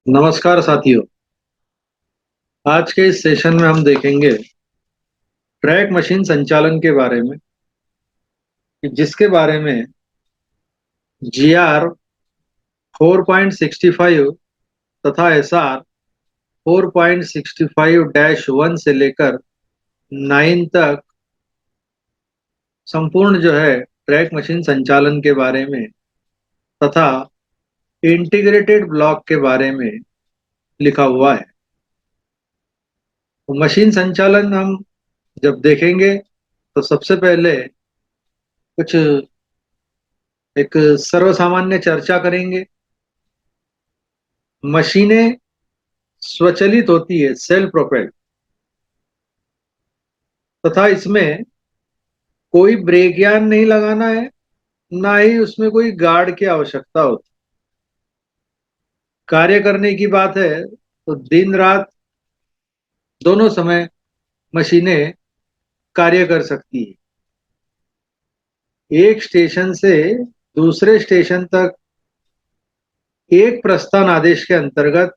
नमस्कार साथियों। आज के इस सेशन में हम देखेंगे ट्रैक मशीन संचालन के बारे में, कि जिसके बारे में GR 4.65 तथा SR 4.65-1 से लेकर 9 तक संपूर्ण जो है ट्रैक मशीन संचालन के बारे में तथा इंटीग्रेटेड ब्लॉक के बारे में लिखा हुआ है। तो मशीन संचालन हम जब देखेंगे तो सबसे पहले कुछ एक सर्वसामान्य चर्चा करेंगे। मशीनें स्वचालित होती है, सेल्फ प्रोपेल्ड, तथा इसमें कोई ब्रेक यान नहीं लगाना है, ना ही उसमें कोई गार्ड की आवश्यकता होती। कार्य करने की बात है तो दिन रात दोनों समय मशीनें कार्य कर सकती है। एक स्टेशन से दूसरे स्टेशन तक एक प्रस्थान आदेश के अंतर्गत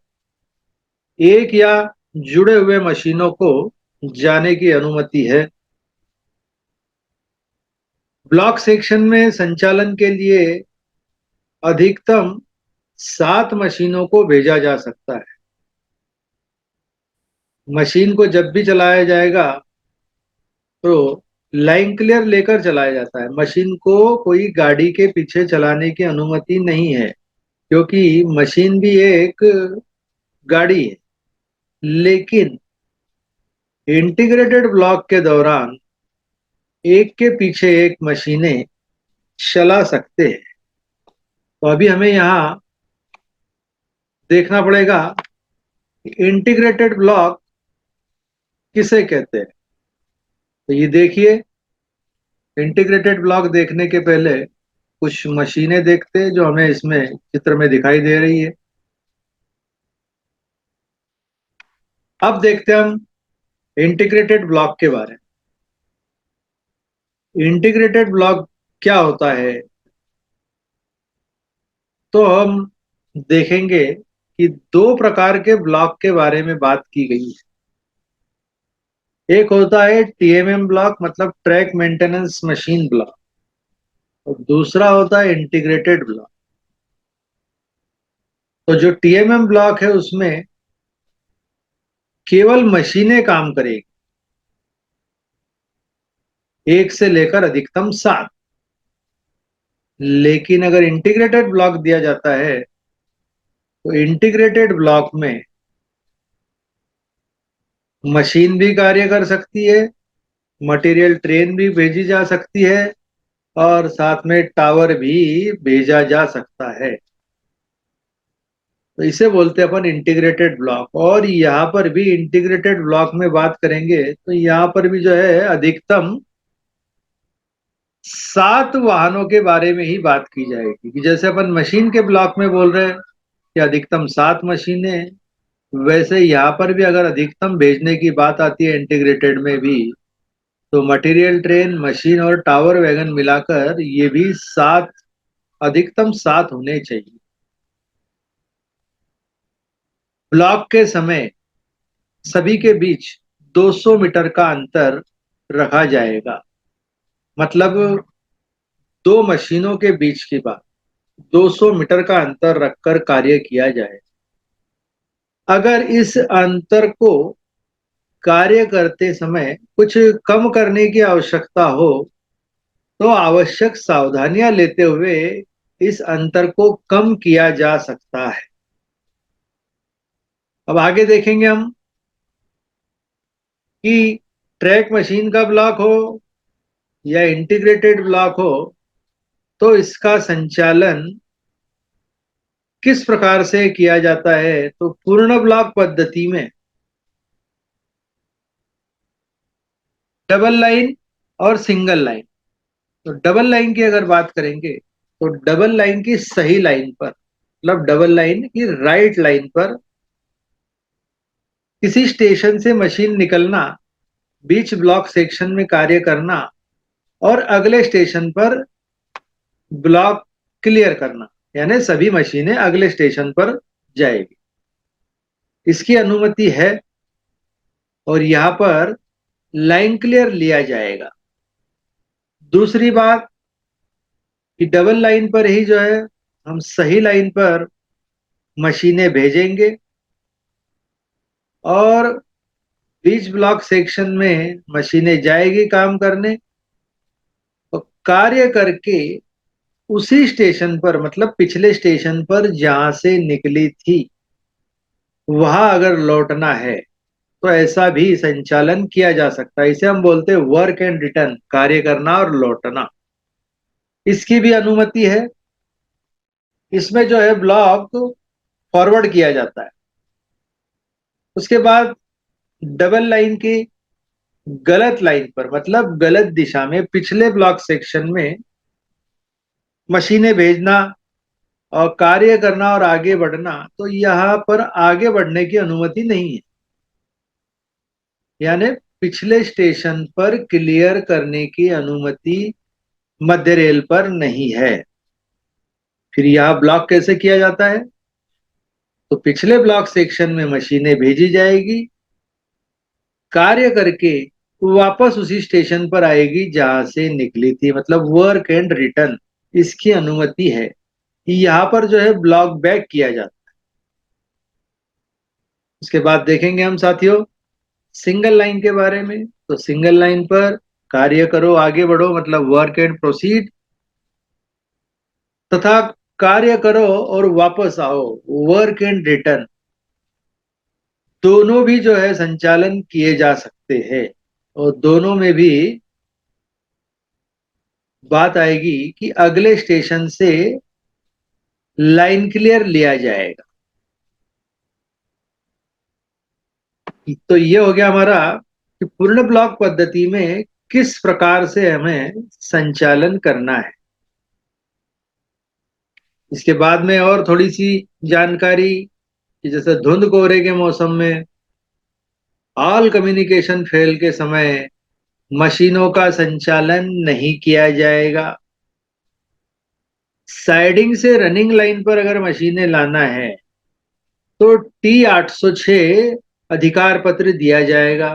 एक या जुड़े हुए मशीनों को जाने की अनुमति है। ब्लॉक सेक्शन में संचालन के लिए अधिकतम 7 मशीनों को भेजा जा सकता है। मशीन को जब भी चलाया जाएगा तो लाइन क्लियर लेकर चलाया जाता है। मशीन को कोई गाड़ी के पीछे चलाने की अनुमति नहीं है, क्योंकि मशीन भी एक गाड़ी है। लेकिन इंटीग्रेटेड ब्लॉक के दौरान एक के पीछे एक मशीनें चला सकते हैं। तो अभी हमें यहाँ देखना पड़ेगा कि इंटीग्रेटेड ब्लॉक किसे कहते हैं। तो ये देखिए, इंटीग्रेटेड ब्लॉक देखने के पहले कुछ मशीनें देखते हैं जो हमें इसमें चित्र में दिखाई दे रही है। अब देखते हैं हम इंटीग्रेटेड ब्लॉक के बारे में। इंटीग्रेटेड ब्लॉक क्या होता है तो हम देखेंगे कि दो प्रकार के ब्लॉक के बारे में बात की गई है। एक होता है TMM ब्लॉक, मतलब ट्रैक मेंटेनेंस मशीन ब्लॉक, और दूसरा होता है इंटीग्रेटेड ब्लॉक। तो जो TMM ब्लॉक है उसमें केवल मशीनें काम करेगी, एक से लेकर अधिकतम 7। लेकिन अगर इंटीग्रेटेड ब्लॉक दिया जाता है तो इंटीग्रेटेड ब्लॉक में मशीन भी कार्य कर सकती है, मटेरियल ट्रेन भी भेजी जा सकती है, और साथ में टावर भी भेजा जा सकता है। तो इसे बोलते हैं अपन इंटीग्रेटेड ब्लॉक। और यहाँ पर भी इंटीग्रेटेड ब्लॉक में बात करेंगे तो यहाँ पर भी जो है अधिकतम 7 वाहनों के बारे में ही बात की जाएगी। कि जैसे अपन मशीन के ब्लॉक में बोल रहे हैं कि अधिकतम 7 मशीनें, वैसे यहाँ पर भी अगर अधिकतम भेजने की बात आती है इंटीग्रेटेड में भी, तो मटेरियल ट्रेन, मशीन और टावर वैगन मिलाकर ये भी 7, अधिकतम 7 होने चाहिए। ब्लॉक के समय सभी के बीच 200 मीटर का अंतर रखा जाएगा। मतलब दो मशीनों के बीच की बात, 200 मीटर का अंतर रखकर कार्य किया जाए। अगर इस अंतर को कार्य करते समय कुछ कम करने की आवश्यकता हो तो आवश्यक सावधानियां लेते हुए इस अंतर को कम किया जा सकता है। अब आगे देखेंगे हम कि ट्रैक मशीन का ब्लॉक हो या इंटीग्रेटेड ब्लॉक हो तो इसका संचालन किस प्रकार से किया जाता है। तो पूर्ण ब्लॉक पद्धति में डबल लाइन और सिंगल लाइन। तो डबल लाइन की अगर बात करेंगे तो डबल लाइन की सही लाइन पर, मतलब डबल लाइन की राइट लाइन पर किसी स्टेशन से मशीन निकलना, बीच ब्लॉक सेक्शन में कार्य करना और अगले स्टेशन पर ब्लॉक क्लियर करना, यानी सभी मशीनें अगले स्टेशन पर जाएगी। इसकी अनुमति है और यहाँ पर लाइन क्लियर लिया जाएगा। दूसरी बात कि डबल लाइन पर ही जो है हम सही लाइन पर मशीनें भेजेंगे और बीच ब्लॉक सेक्शन में मशीनें जाएगी काम करने और कार्य करके उसी स्टेशन पर, मतलब पिछले स्टेशन पर जहां से निकली थी वहां अगर लौटना है तो ऐसा भी संचालन किया जा सकता है। इसे हम बोलते हैं वर्क एंड रिटर्न, कार्य करना और लौटना। इसकी भी अनुमति है। इसमें जो है ब्लॉक फॉरवर्ड किया जाता है। उसके बाद डबल लाइन की गलत लाइन पर, मतलब गलत दिशा में पिछले ब्लॉक सेक्शन में मशीनें भेजना और कार्य करना और आगे बढ़ना, तो यहां पर आगे बढ़ने की अनुमति नहीं है। यानी पिछले स्टेशन पर क्लियर करने की अनुमति मध्य रेल पर नहीं है। फिर यह ब्लॉक कैसे किया जाता है? तो पिछले ब्लॉक सेक्शन में मशीनें भेजी जाएगी, कार्य करके वापस उसी स्टेशन पर आएगी जहां से निकली थी, मतलब वर्क एंड रिटर्न। इसकी अनुमति है। यहां पर जो है ब्लॉक बैक किया जाता है। उसके बाद देखेंगे हम साथियों सिंगल लाइन के बारे में। तो सिंगल लाइन पर कार्य करो आगे बढ़ो, मतलब वर्क एंड प्रोसीड, तथा कार्य करो और वापस आओ, वर्क एंड रिटर्न, दोनों भी जो है संचालन किए जा सकते हैं। और दोनों में भी बात आएगी कि अगले स्टेशन से लाइन क्लियर लिया जाएगा। तो ये हो गया हमारा कि पूर्ण ब्लॉक पद्धति में किस प्रकार से हमें संचालन करना है। इसके बाद में और थोड़ी सी जानकारी कि जैसे धुंध कोहरे के मौसम में ऑल कम्युनिकेशन फेल के समय मशीनों का संचालन नहीं किया जाएगा। साइडिंग से रनिंग लाइन पर अगर मशीनें लाना है तो T806 अधिकार पत्र दिया जाएगा।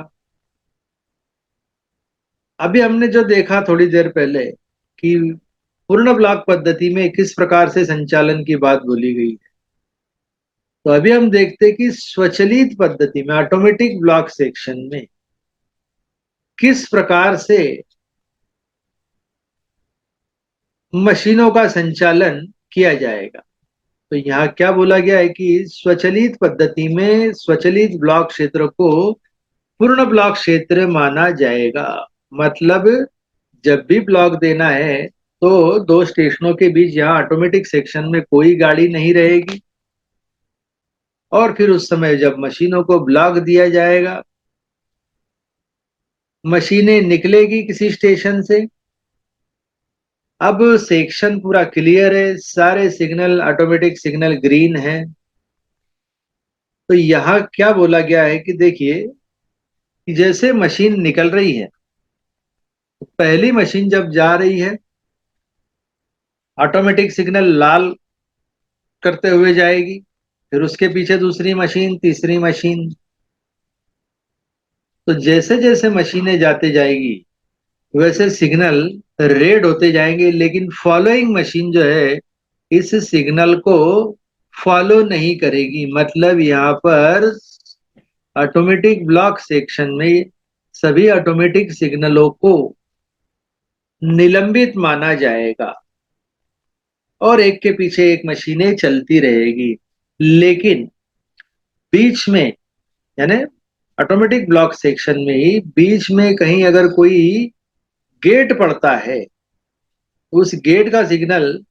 अभी हमने जो देखा थोड़ी देर पहले कि पूर्ण ब्लॉक पद्धति में किस प्रकार से संचालन की बात बोली गई है, तो अभी हम देखते हैं कि स्वचालित पद्धति में ऑटोमेटिक ब्लॉक सेक्शन में किस प्रकार से मशीनों का संचालन किया जाएगा। तो यहाँ क्या बोला गया है कि स्वचालित पद्धति में स्वचालित ब्लॉक क्षेत्र को पूर्ण ब्लॉक क्षेत्र माना जाएगा। मतलब जब भी ब्लॉक देना है तो दो स्टेशनों के बीच यहाँ ऑटोमेटिक सेक्शन में कोई गाड़ी नहीं रहेगी और फिर उस समय जब मशीनों को ब्लॉक दिया जाएगा, मशीनें निकलेगी किसी स्टेशन से। अब सेक्शन पूरा क्लियर है, सारे सिग्नल ऑटोमेटिक सिग्नल ग्रीन है। तो यहाँ क्या बोला गया है कि देखिए कि जैसे मशीन निकल रही है, पहली मशीन जब जा रही है ऑटोमेटिक सिग्नल लाल करते हुए जाएगी, फिर उसके पीछे दूसरी मशीन, तीसरी मशीन। तो जैसे जैसे मशीनें जाते जाएगी वैसे सिग्नल रेड होते जाएंगे, लेकिन फॉलोइंग मशीन जो है इस सिग्नल को फॉलो नहीं करेगी। मतलब यहाँ पर ऑटोमेटिक ब्लॉक सेक्शन में सभी ऑटोमेटिक सिग्नलों को निलंबित माना जाएगा और एक के पीछे एक मशीनें चलती रहेगी। लेकिन बीच में, यानी ऑटोमेटिक ब्लॉक सेक्शन में ही बीच में कहीं अगर कोई गेट पड़ता है, उस गेट का सिग्नल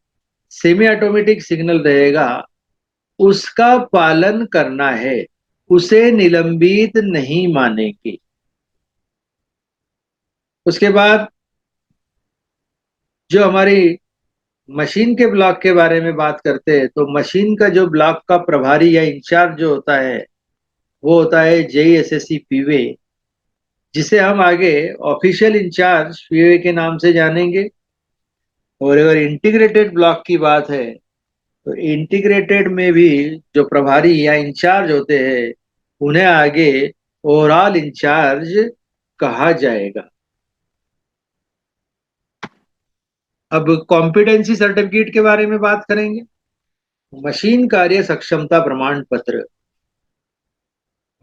सेमी ऑटोमेटिक सिग्नल रहेगा, उसका पालन करना है, उसे निलंबित नहीं मानेंगे। उसके बाद जो हमारी मशीन के ब्लॉक के बारे में बात करते हैं, तो मशीन का जो ब्लॉक का प्रभारी या इंचार्ज जो होता है वो होता है JESSC पीवे, जिसे हम आगे ऑफिशियल इंचार्ज पीवे के नाम से जानेंगे। और अगर इंटीग्रेटेड ब्लॉक की बात है तो इंटीग्रेटेड में भी जो प्रभारी या इंचार्ज होते हैं उन्हें आगे ओवरऑल इंचार्ज कहा जाएगा। अब कॉम्पिटेंसी सर्टिफिकेट के बारे में बात करेंगे। मशीन कार्य सक्षमता प्रमाण पत्र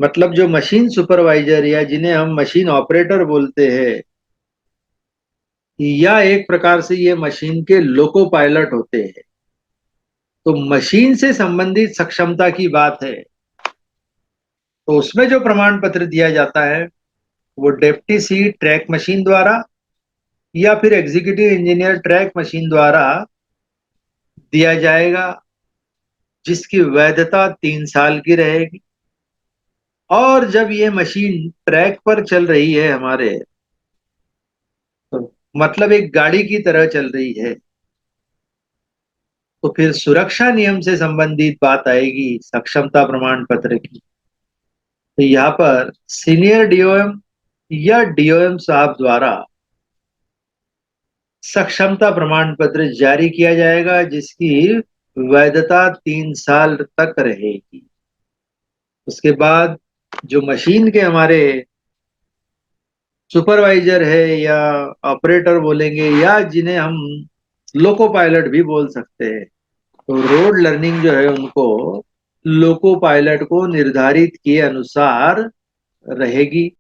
मतलब जो मशीन सुपरवाइजर या जिन्हें हम मशीन ऑपरेटर बोलते हैं, या एक प्रकार से ये मशीन के लोको पायलट होते हैं। तो मशीन से संबंधित सक्षमता की बात है, तो उसमें जो प्रमाण पत्र दिया जाता है वो डेप्टी सी ट्रैक मशीन द्वारा या फिर एग्जीक्यूटिव इंजीनियर ट्रैक मशीन द्वारा दिया जाएगा, जिसकी वैधता 3 साल की रहेगी। और जब ये मशीन ट्रैक पर चल रही है हमारे, तो मतलब एक गाड़ी की तरह चल रही है, तो फिर सुरक्षा नियम से संबंधित बात आएगी सक्षमता प्रमाण पत्र की। तो यहाँ पर सीनियर डीओएम या डीओएम साहब द्वारा सक्षमता प्रमाण पत्र जारी किया जाएगा, जिसकी वैधता 3 साल तक रहेगी। उसके बाद जो मशीन के हमारे सुपरवाइजर है या ऑपरेटर बोलेंगे, या जिन्हें हम लोको पायलट भी बोल सकते हैं, तो रोड लर्निंग जो है उनको लोको पायलट को निर्धारित किए अनुसार रहेगी।